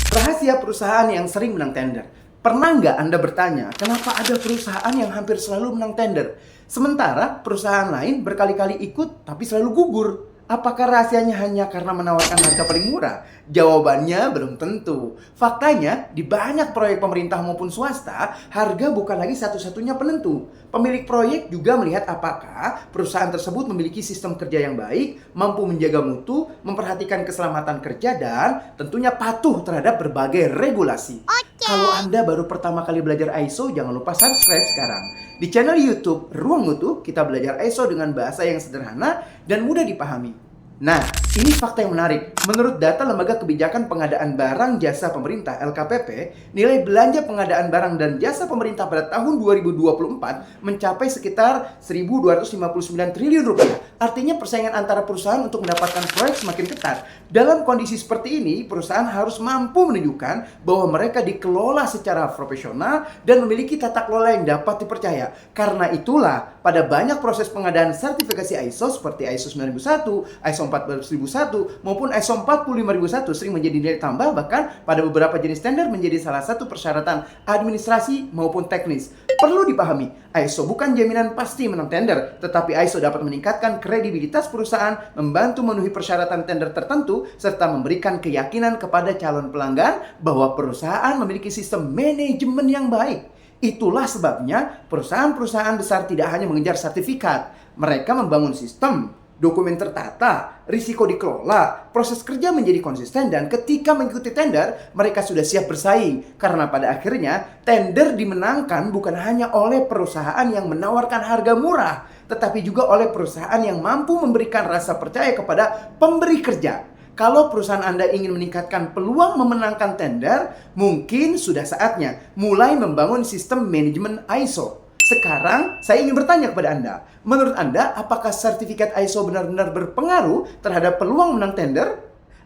Rahasia perusahaan yang sering menang tender. Pernah nggak Anda bertanya, kenapa ada perusahaan yang hampir selalu menang tender? Sementara perusahaan lain berkali-kali ikut tapi selalu gugur. Apakah rahasianya hanya karena menawarkan harga paling murah? Jawabannya belum tentu. Faktanya, di banyak proyek pemerintah maupun swasta, harga bukan lagi satu-satunya penentu. Pemilik proyek juga melihat apakah perusahaan tersebut memiliki sistem kerja yang baik, mampu menjaga mutu, memperhatikan keselamatan kerja, dan tentunya patuh terhadap berbagai regulasi. Kalau Anda baru pertama kali belajar ISO, jangan lupa subscribe sekarang. Di channel YouTube Ruang Mutu, kita belajar ISO dengan bahasa yang sederhana dan mudah dipahami. Nah, ini fakta yang menarik. Menurut data Lembaga Kebijakan Pengadaan Barang Jasa Pemerintah (LKPP), nilai belanja pengadaan barang dan jasa pemerintah pada tahun 2024 mencapai sekitar 1.259 triliun rupiah. Artinya persaingan antara perusahaan untuk mendapatkan proyek semakin ketat. Dalam kondisi seperti ini, perusahaan harus mampu menunjukkan bahwa mereka dikelola secara profesional dan memiliki tata kelola yang dapat dipercaya. Karena itulah, pada banyak proses pengadaan sertifikasi ISO seperti ISO 9001, ISO 14001 maupun ISO 45001 sering menjadi nilai tambah, bahkan pada beberapa jenis tender menjadi salah satu persyaratan administrasi maupun teknis. Perlu dipahami, ISO bukan jaminan pasti menang tender, tetapi ISO dapat meningkatkan kredibilitas perusahaan, membantu memenuhi persyaratan tender tertentu, serta memberikan keyakinan kepada calon pelanggan bahwa perusahaan memiliki sistem manajemen yang baik. Itulah sebabnya perusahaan-perusahaan besar tidak hanya mengejar sertifikat, mereka membangun sistem, dokumen tertata, risiko dikelola, proses kerja menjadi konsisten, dan ketika mengikuti tender, mereka sudah siap bersaing. Karena pada akhirnya, tender dimenangkan bukan hanya oleh perusahaan yang menawarkan harga murah, tetapi juga oleh perusahaan yang mampu memberikan rasa percaya kepada pemberi kerja. Kalau perusahaan Anda ingin meningkatkan peluang memenangkan tender, mungkin sudah saatnya mulai membangun sistem manajemen ISO. Sekarang, saya ingin bertanya kepada Anda. Menurut Anda, apakah sertifikat ISO benar-benar berpengaruh terhadap peluang menang tender?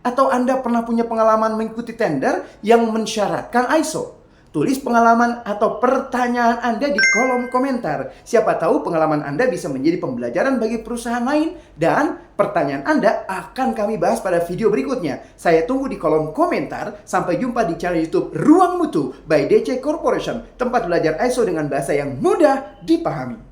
Atau Anda pernah punya pengalaman mengikuti tender yang mensyaratkan ISO? Tulis pengalaman atau pertanyaan Anda di kolom komentar. Siapa tahu pengalaman Anda bisa menjadi pembelajaran bagi perusahaan lain. Dan pertanyaan Anda akan kami bahas pada video berikutnya. Saya tunggu di kolom komentar. Sampai jumpa di channel YouTube Ruang Mutu by DC Corporation. Tempat belajar ISO dengan bahasa yang mudah dipahami.